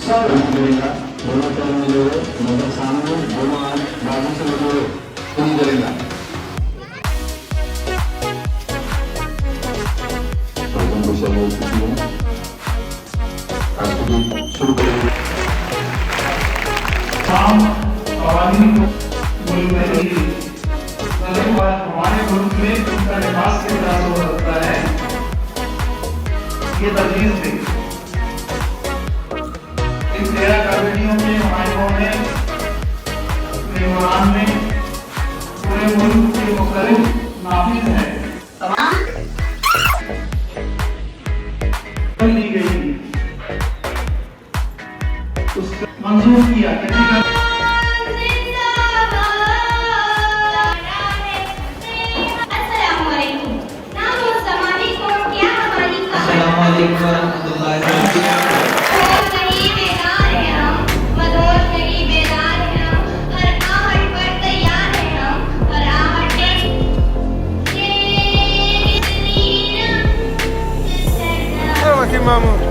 सब करेगा दोनों टर्म मिले हुए मतलब सामने दोनों हाथ बाजू से लगे हुए पूरी करेगा शुरू करेंगे हमारे मुल्क में उनका लिबास के तरह हो सकता है ये तजवीज थी इन 13 कॉलोनियों के नुमाइंदों ने अपने कुरान में पूरे मुल्क के मुख्तलिफ नाफिज हैं ली गई उसको मंजूर किया Mamu.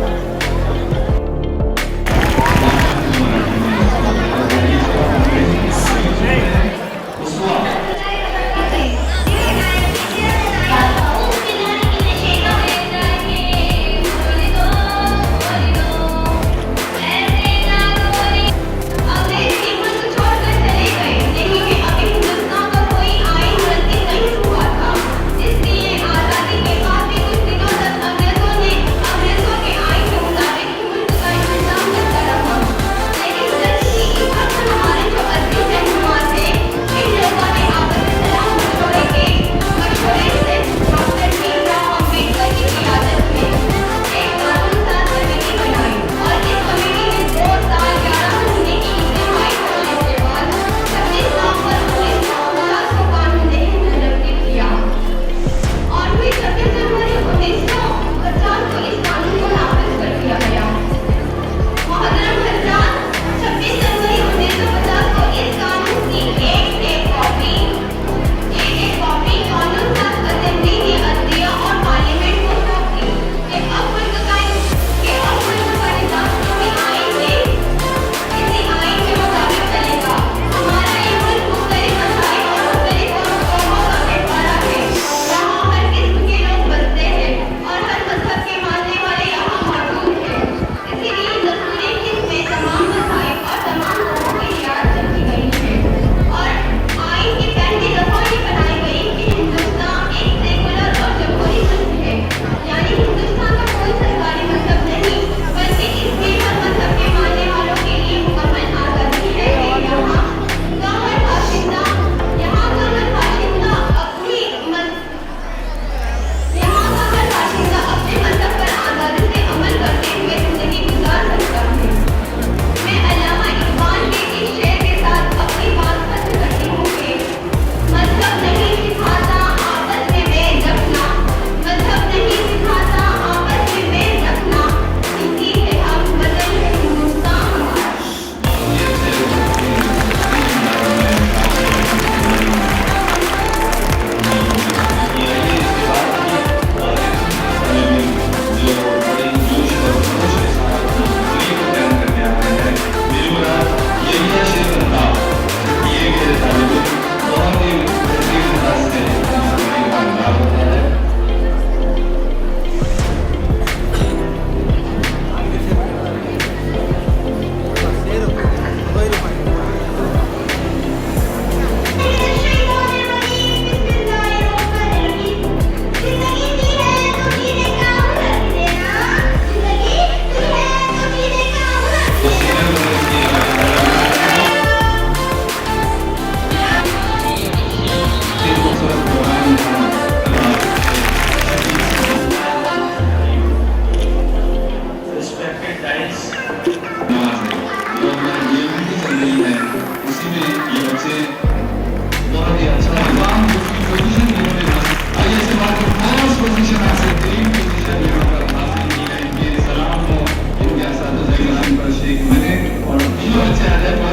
शेख मैंने और तीनों बच्चे आ जाए